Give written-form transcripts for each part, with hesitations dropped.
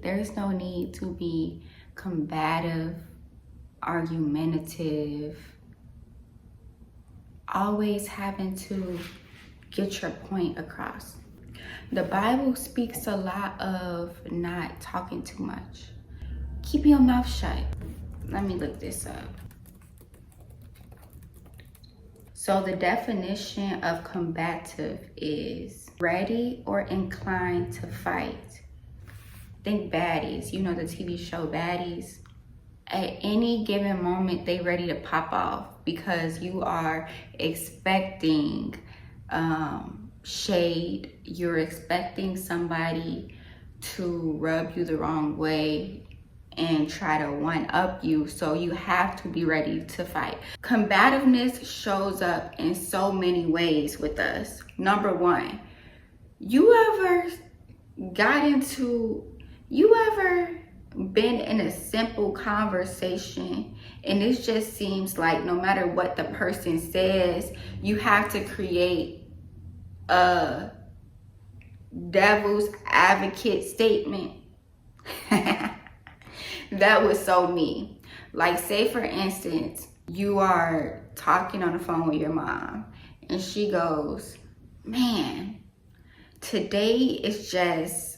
There's no need to be combative, argumentative, always having to get your point across. The Bible speaks a lot of not talking too much. Keep your mouth shut. Let me look this up. So the definition of combative is ready or inclined to fight. Think baddies, you know the TV show Baddies. At any given moment, they ready to pop off because you are expecting shade. You're expecting somebody to rub you the wrong way and try to one up you, so you have to be ready to fight. Combativeness shows up in so many ways with us. Number one, you ever been in a simple conversation and it just seems like no matter what the person says, you have to create a devil's advocate statement? That was so me. Like, say for instance, you are talking on the phone with your mom and she goes, man, today is just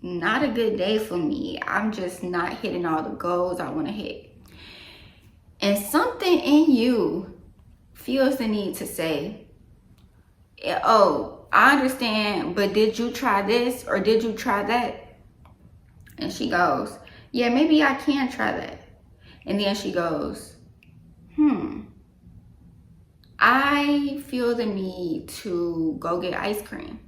not a good day for me. I'm just not hitting all the goals I want to hit. And something in you feels the need to say, oh, I understand, but did you try this or did you try that? And she goes, yeah, maybe I can try that. And then she goes, I feel the need to go get ice cream.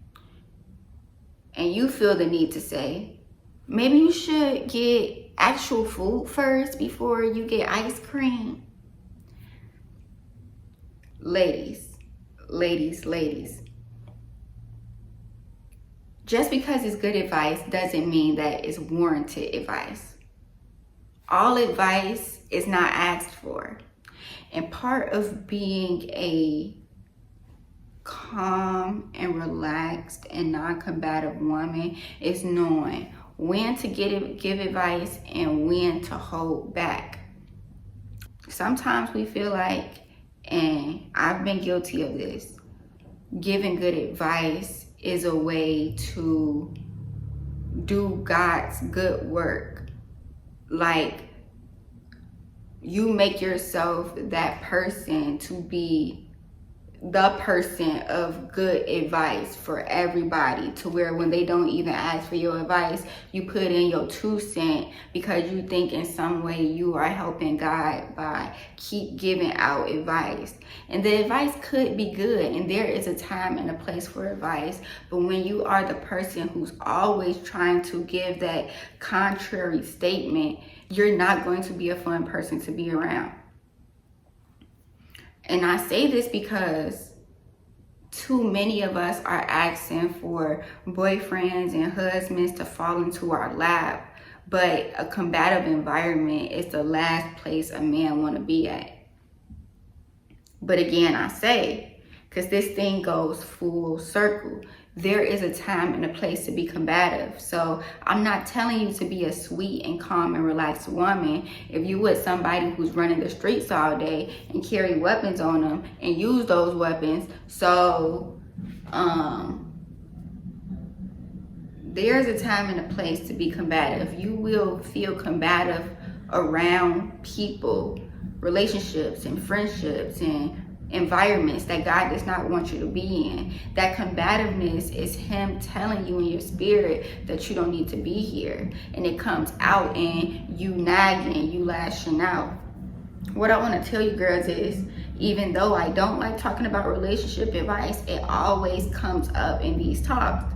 And you feel the need to say, maybe you should get actual food first before you get ice cream. Ladies. Just because it's good advice doesn't mean that it's warranted advice. All advice is not asked for. And part of being a calm and relaxed and non-combative woman is knowing when to give advice and when to hold back. Sometimes we feel like, and I've been guilty of this, giving good advice is a way to do God's good work. Like, you make yourself that person to be the person of good advice for everybody, to where when they don't even ask for your advice, you put in your 2 cents because you think in some way you are helping God by keep giving out advice. And the advice could be good, and there is a time and a place for advice, but when you are the person who's always trying to give that contrary statement, you're not going to be a fun person to be around. And I say this because too many of us are asking for boyfriends and husbands to fall into our lap, but a combative environment is the last place a man want to be at. But again, I say, because this thing goes full circle, there is a time and a place to be combative. So I'm not telling you to be a sweet and calm and relaxed woman if you with somebody who's running the streets all day and carry weapons on them and use those weapons. So there's a time and a place to be combative. You will feel combative around people, relationships and friendships and environments that God does not want you to be in. That combativeness is him telling you in your spirit that you don't need to be here, and it comes out in you nagging, you lashing out. What I want to tell you girls is, even though I don't like talking about relationship advice, it always comes up in these talks.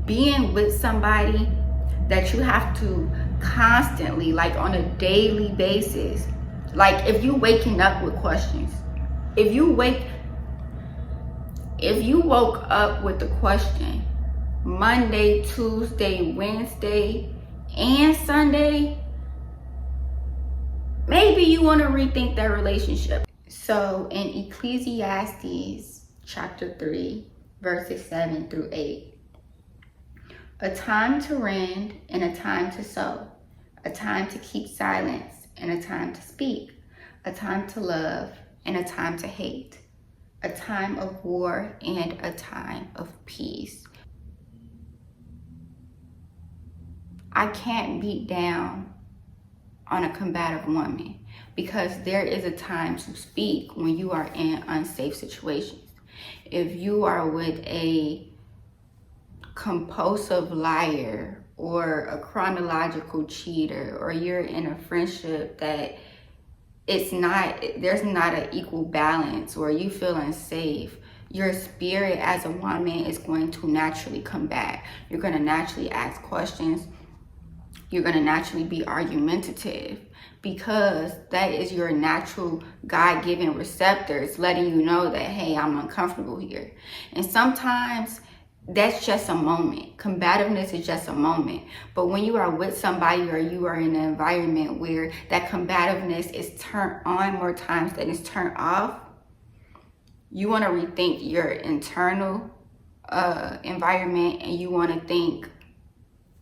Being with somebody that you have to constantly, like on a daily basis, like if you waking up with questions, if you woke up with the question Monday, Tuesday, Wednesday, and Sunday, maybe you want to rethink that relationship. So in Ecclesiastes chapter 3, verses 7 through 8, A time to rend and a time to sow. A time to keep silence and a time to speak. A time to love and a time to hate. A time of war and a time of peace. I can't beat down on a combative woman because there is a time to speak when you are in unsafe situations. If you are with a compulsive liar or a chronological cheater, or you're in a friendship that there's not an equal balance, or you feel unsafe, your spirit as a woman is going to naturally come back. You're going to naturally ask questions. You're going to naturally be argumentative because that is your natural God-given receptors letting you know that, hey, I'm uncomfortable here. And sometimes that's just a moment. Combativeness is just a moment. But when you are with somebody or you are in an environment where that combativeness is turned on more times than it's turned off, you want to rethink your internal environment, and you want to think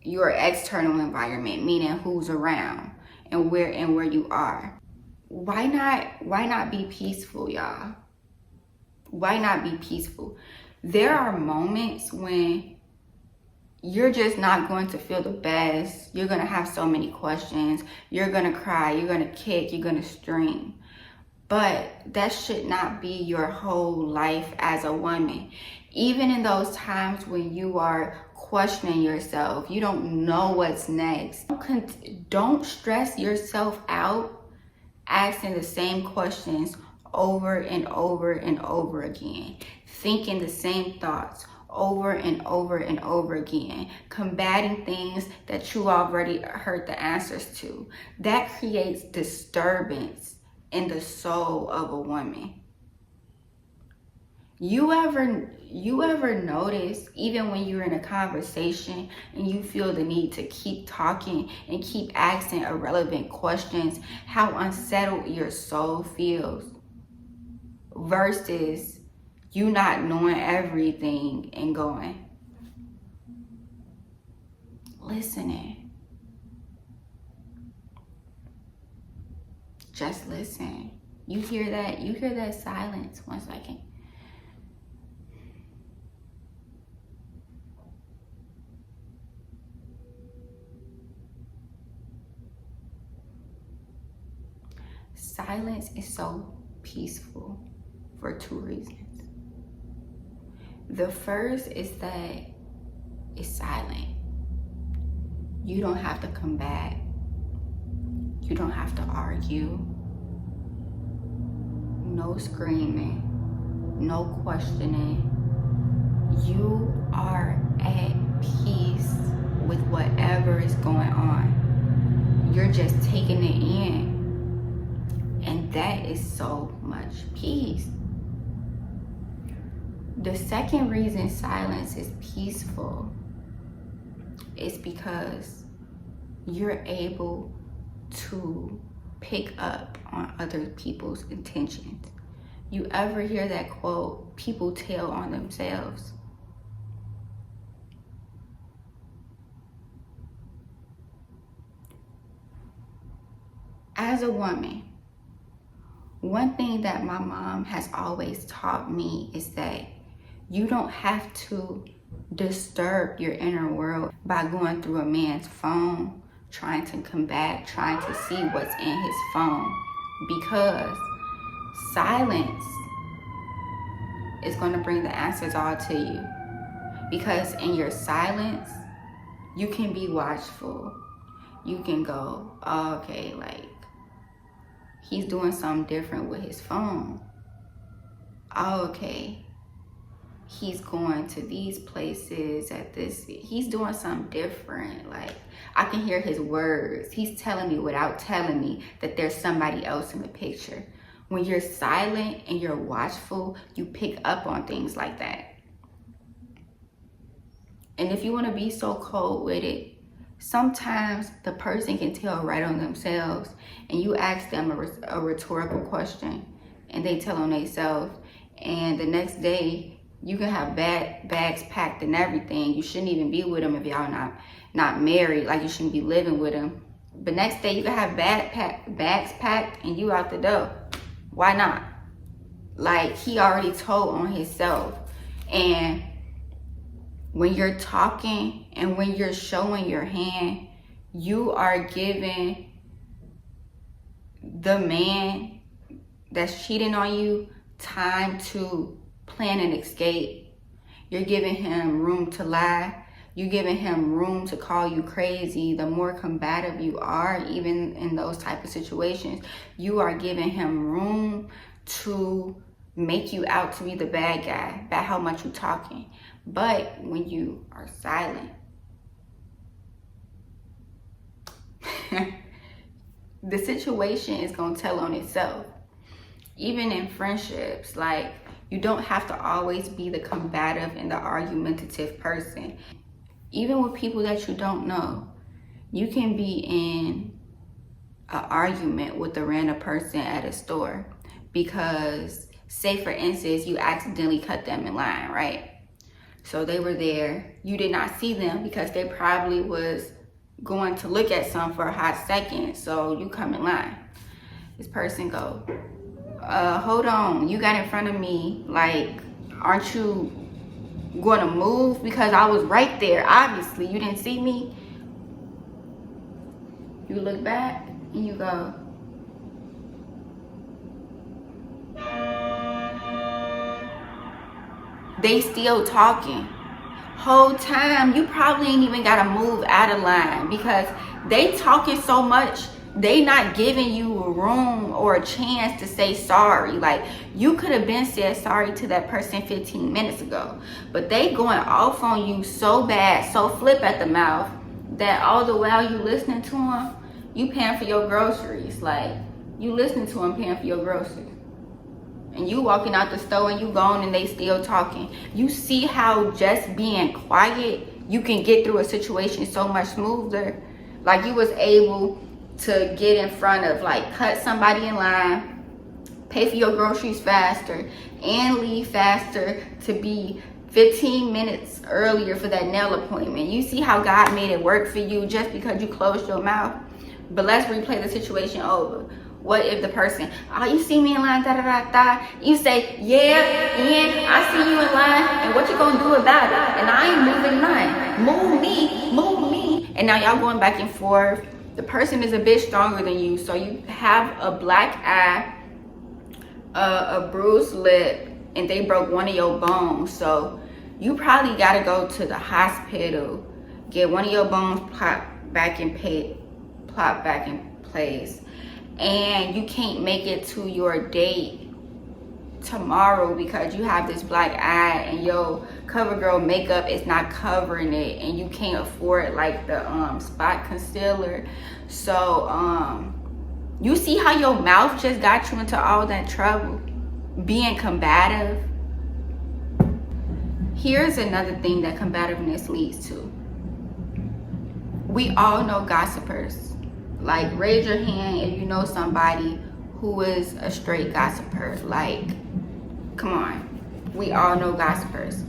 your external environment, meaning who's around and where you are. Why not be peaceful, y'all? Why not be peaceful? There are moments when you're just not going to feel the best. You're going to have so many questions. You're going to cry. You're going to kick. You're going to scream. But that should not be your whole life as a woman. Even in those times when you are questioning yourself, you don't know what's next. Don't stress yourself out asking the same questions over and over and over again, thinking the same thoughts over and over and over again, combating things that you already heard the answers to. That creates disturbance in the soul of a woman. You ever notice, even when you're in a conversation and you feel the need to keep talking and keep asking irrelevant questions, how unsettled your soul feels versus you not knowing everything and going, listening. Just listen. You hear that? You hear that silence? 1 second. Silence is so peaceful for 2 reasons. The first is that it's silent. You don't have to combat. You don't have to argue. No screaming. No questioning. You are at peace with whatever is going on. You're just taking it in. And that is so much peace. The second reason silence is peaceful is because you're able to pick up on other people's intentions. You ever hear that quote, people tell on themselves? As a woman, one thing that my mom has always taught me is that you don't have to disturb your inner world by going through a man's phone, trying to combat, trying to see what's in his phone, because silence is going to bring the answers all to you. Because in your silence, you can be watchful. You can go, oh, okay, like, he's doing something different with his phone. Oh, okay. He's going to these places at this. He's doing something different. Like, I can hear his words. He's telling me without telling me that there's somebody else in the picture. When you're silent and you're watchful, you pick up on things like that. And if you want to be so cold with it, sometimes the person can tell right on themselves, and you ask them a rhetorical question and they tell on themselves, and the next day You can have bags packed and everything. You shouldn't even be with him if y'all not married. Like, you shouldn't be living with him. But next day you can have bags packed and you out the door. Why not? Like, he already told on himself. And when you're talking and when you're showing your hand, you are giving the man that's cheating on you time to plan an escape. You're giving him room to lie. You're giving him room to call you crazy. The more combative you are, even in those type of situations, you are giving him room to make you out to be the bad guy by how much you're talking. But when you are silent, the situation is going to tell on itself. Even in friendships, like, you don't have to always be the combative and the argumentative person. Even with people that you don't know, you can be in an argument with a random person at a store because, say for instance, you accidentally cut them in line, right? So they were there, you did not see them because they probably was going to look at some for a hot second, so you come in line. This person go, hold on, you got in front of me, like, aren't you going to move? Because I was right there, obviously, you didn't see me. You look back and you go, they still talking. Whole time, you probably ain't even gotta move out of line because they talking so much, they not giving you a room or a chance to say sorry. Like, you could have been said sorry to that person 15 minutes ago, but they going off on you so bad, so flip at the mouth, that all the while you listening to them, you paying for your groceries. Like, you listening to them paying for your groceries. And you walking out the store and you gone and they still talking. You see how just being quiet, you can get through a situation so much smoother. Like, you was able to get in front of, like, cut somebody in line, pay for your groceries faster, and leave faster to be 15 minutes earlier for that nail appointment. You see how God made it work for you just because you closed your mouth? But let's replay the situation over. What if the person, oh, you see me in line, da da da da. You say, yeah, I see you in line, and what you gonna do about it? And I ain't moving none. Move me. And now y'all going back and forth. The person is a bit stronger than you, so you have a black eye, a bruised lip, and they broke one of your bones. So you probably gotta go to the hospital, get one of your bones plopped back in place. And you can't make it to your date tomorrow because you have this black eye and your CoverGirl makeup is not covering it, and you can't afford, like, the spot concealer. So you see how your mouth just got you into all that trouble being combative? Here's another thing that combativeness leads to. We all know gossipers. Like, raise your hand if you know somebody who is a straight gossiper. Like, come on. We all know gossipers.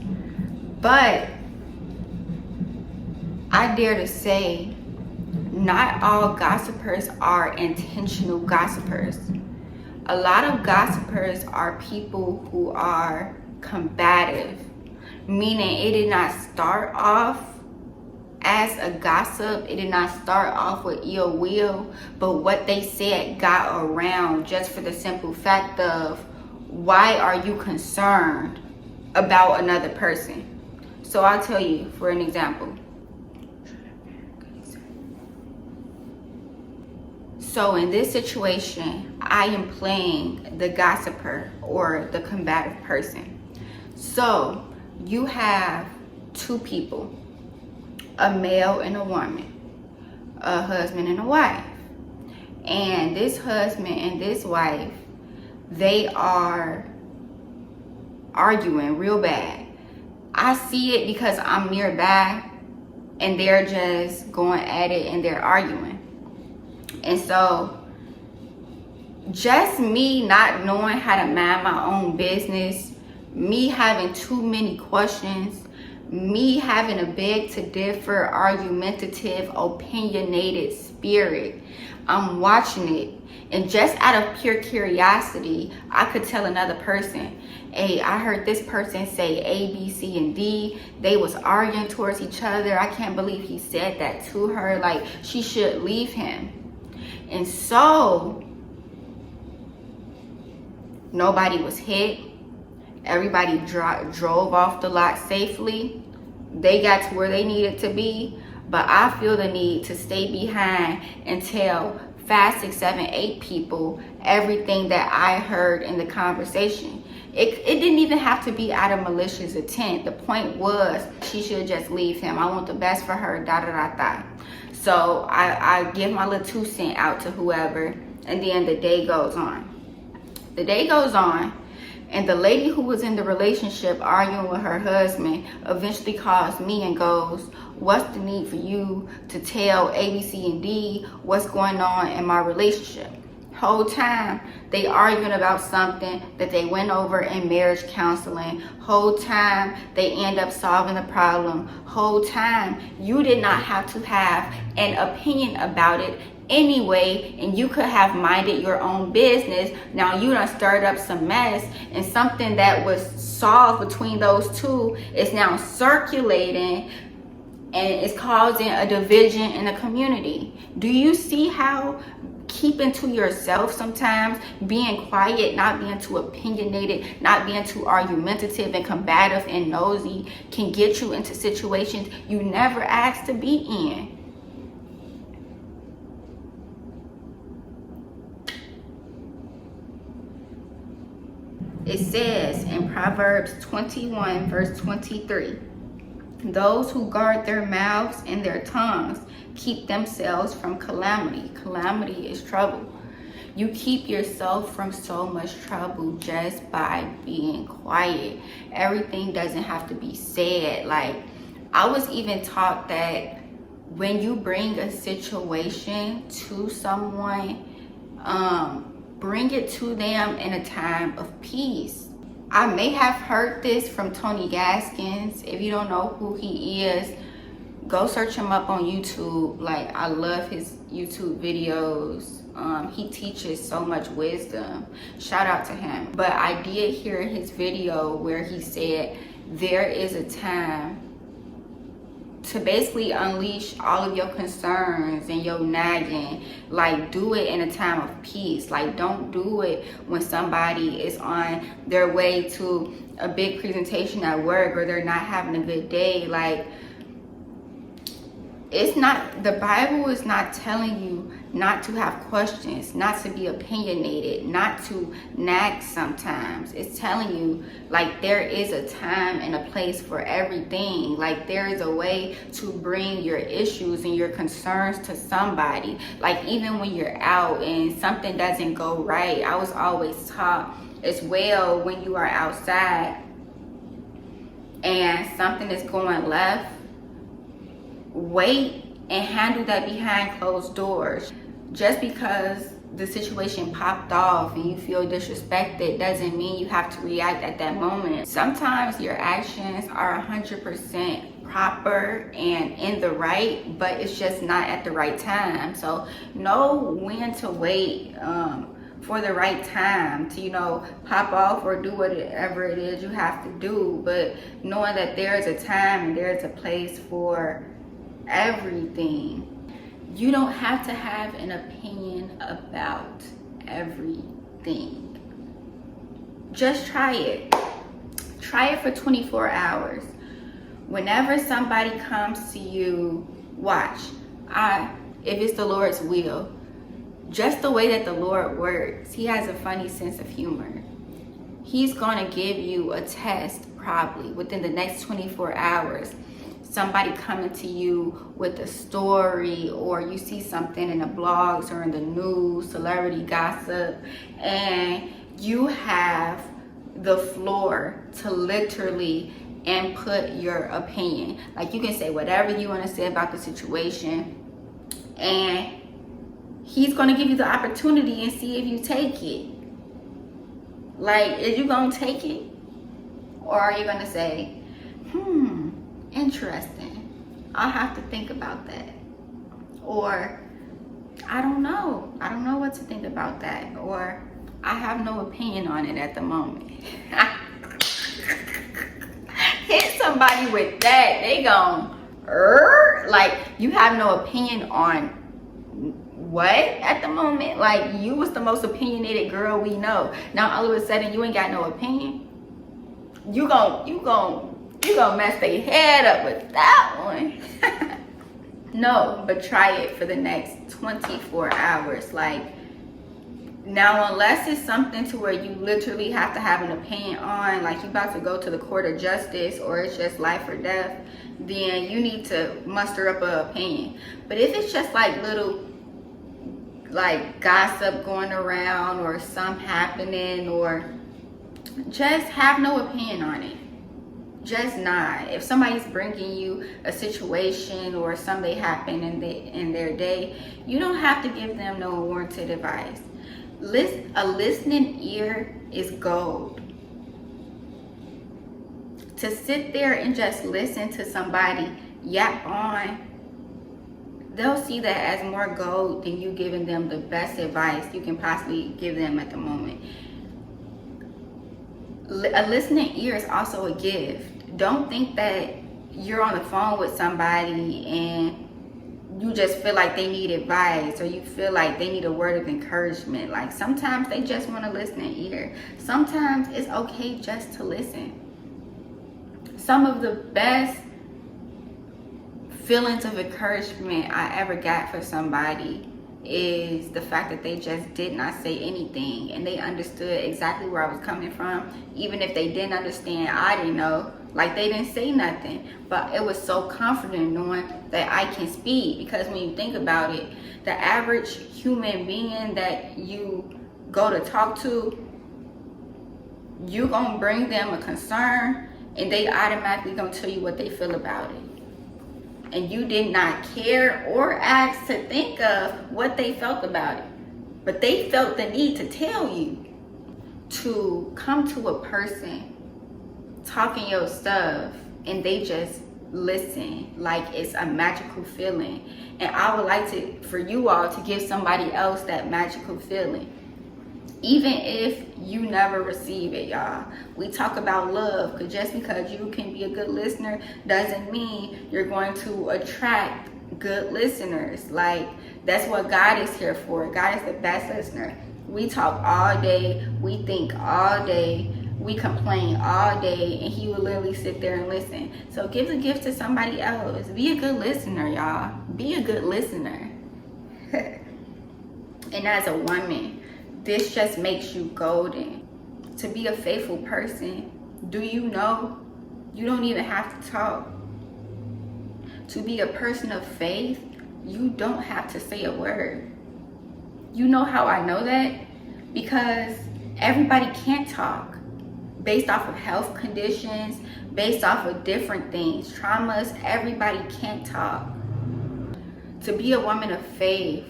But I dare to say, not all gossipers are intentional gossipers. A lot of gossipers are people who are combative, meaning it did not start off as a gossip. It did not start off with ill will, but what they said got around just for the simple fact of, why are you concerned about another person? So I'll tell you, for an example. So in this situation, I am playing the gossiper or the combative person. So you have two people, a male and a woman, a husband and a wife. And this husband and this wife, they are arguing real bad. I see it because I'm nearby and they're just going at it and they're arguing. And so just me not knowing how to mind my own business me having too many questions, me having a beg to differ, argumentative, opinionated spirit. I'm watching it, and just out of pure curiosity, I could tell another person, hey, I heard this person say A, B, C, and D. They was arguing towards each other. I can't believe he said that to her. Like, she should leave him. And so, nobody was hit. Everybody drove off the lot safely. They got to where they needed to be. But I feel the need to stay behind and tell 5, 6, 7, 8 people everything that I heard in the conversation. It didn't even have to be out of malicious intent. The point was, she should just leave him. I want the best for her, da da da da. So I give my little 2 cents out to whoever, and then the day goes on. The day goes on, and the lady who was in the relationship arguing with her husband eventually calls me and goes, what's the need for you to tell A, B, C, and D what's going on in my relationship? Whole time they arguing about something that they went over in marriage counseling. Whole time they end up solving the problem. Whole time you did not have to have an opinion about it anyway, and you could have minded your own business. Now you done stirred up some mess, and something that was solved between those two is now circulating, and it's causing a division in the community. Do you see how keeping to yourself sometimes, being quiet, not being too opinionated, not being too argumentative and combative and nosy can get you into situations you never asked to be in? It says in Proverbs 21 verse 23, those who guard their mouths and their tongues keep themselves from calamity. Calamity is trouble. You keep yourself from so much trouble just by being quiet. Everything doesn't have to be said. Like, I was even taught that when you bring a situation to someone, bring it to them in a time of peace. I may have heard this from Tony Gaskins. If you don't know who he is, go search him up on YouTube. Like, I love his YouTube videos. He teaches so much wisdom. Shout out to him. But I did hear his video where he said there is a time to basically unleash all of your concerns and your nagging. Like, do it in a time of peace. Like, don't do it when somebody is on their way to a big presentation at work, or they're not having a good day. Like, it's not, the Bible is not telling you not to have questions, not to be opinionated, not to nag sometimes. It's telling you, like, there is a time and a place for everything. Like, there is a way to bring your issues and your concerns to somebody. Like, even when you're out and something doesn't go right, I was always taught as well, when you are outside and something is going left, wait and handle that behind closed doors. Just because the situation popped off and you feel disrespected doesn't mean you have to react at that moment. Sometimes your actions are 100% proper and in the right, but it's just not at the right time. So know when to wait for the right time to, you know, pop off or do whatever it is you have to do. But knowing that there's a time and there's a place for everything. You don't have to have an opinion about everything. Just try it. Try it for 24 hours. Whenever somebody comes to you, watch. If it's the Lord's will, just the way that the Lord works, he has a funny sense of humor. He's going to give you a test probably within the next 24 hours. Somebody coming to you with a story, or you see something in the blogs or in the news, celebrity gossip, and you have the floor to literally input your opinion. Like, you can say whatever you want to say about the situation, and he's going to give you the opportunity and see if you take it. Like, is you going to take it? Or are you gonna say, interesting, I'll have to think about that? Or, I don't know what to think about that. Or, I have no opinion on it at the moment. Hit somebody with that, they gon' like, you have no opinion on what at the moment? Like, you was the most opinionated girl we know. Now all of a sudden you ain't got no opinion. You gon' mess their head up with that one. No, but try it for the next 24 hours. Like, now unless it's something to where you literally have to have an opinion on, like you about to go to the court of justice or it's just life or death, then you need to muster up an opinion. But if it's just like little like gossip going around or something happening, or just have no opinion on it. Just not. If somebody's bringing you a situation or something happened in their day, you don't have to give them no warranted advice. A listening ear is gold. To sit there and just listen to somebody yap on, they'll see that as more gold than you giving them the best advice you can possibly give them at the moment. A listening ear is also a gift. Don't think that you're on the phone with somebody and you just feel like they need advice, or you feel like they need a word of encouragement. Like, sometimes they just want a listening ear. Sometimes it's okay just to listen. Some of the best feelings of encouragement I ever got for somebody is the fact that they just did not say anything and they understood exactly where I was coming from. Even if they didn't understand, I didn't know. Like, they didn't say nothing, but it was so comforting knowing that I can speak. Because when you think about it, the average human being that you go to talk to, you gonna bring them a concern and they automatically gonna tell you what they feel about it. And you did not care or ask to think of what they felt about it. But they felt the need to tell you. To come to a person talking your stuff and they just listen like it's a magical feeling. And I would like for you all to give somebody else that magical feeling. Even if you never receive it, y'all. We talk about love, because just because you can be a good listener doesn't mean you're going to attract good listeners. Like, that's what God is here for. God is the best listener. We talk all day, we think all day, we complain all day, and he will literally sit there and listen. So give the gift to somebody else. Be a good listener, y'all. Be a good listener. And as a woman, this just makes you golden. To be a faithful person, do you know you don't even have to talk? To be a person of faith, you don't have to say a word. You know how I know that? Because everybody can't talk. Based off of health conditions, based off of different things, traumas, everybody can't talk. To be a woman of faith,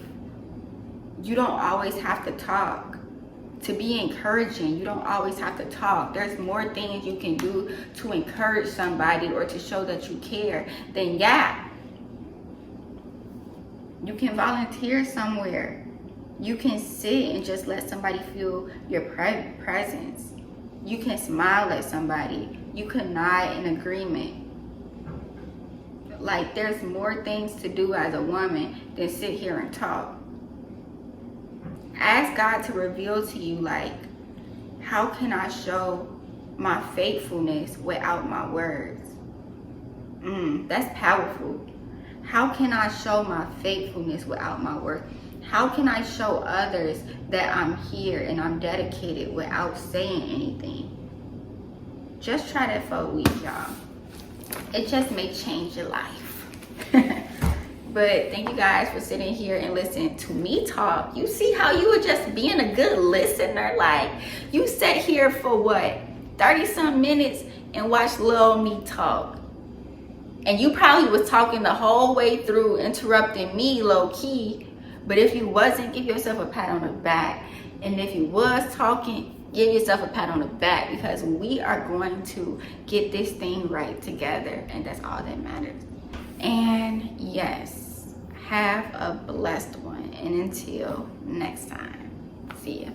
you don't always have to talk. To be encouraging, you don't always have to talk. There's more things you can do to encourage somebody or to show that you care than yap. You can volunteer somewhere. You can sit and just let somebody feel your presence. You can smile at somebody. You can nod in agreement. Like, there's more things to do as a woman than sit here and talk. Ask God to reveal to you, like, how can I show my faithfulness without my words? That's powerful. How can I show my faithfulness without my words? How can I show others that I'm here and I'm dedicated without saying anything? Just try that for a week, y'all. It just may change your life. But thank you guys for sitting here and listening to me talk. You see how you were just being a good listener? Like, you sat here for what, 30-some minutes and watched little me talk. And you probably was talking the whole way through, interrupting me low key. But if you wasn't, give yourself a pat on the back. And if you was talking, Give yourself a pat on the back, because we are going to get this thing right together, and that's all that matters. And yes, have a blessed one, and until next time, see ya.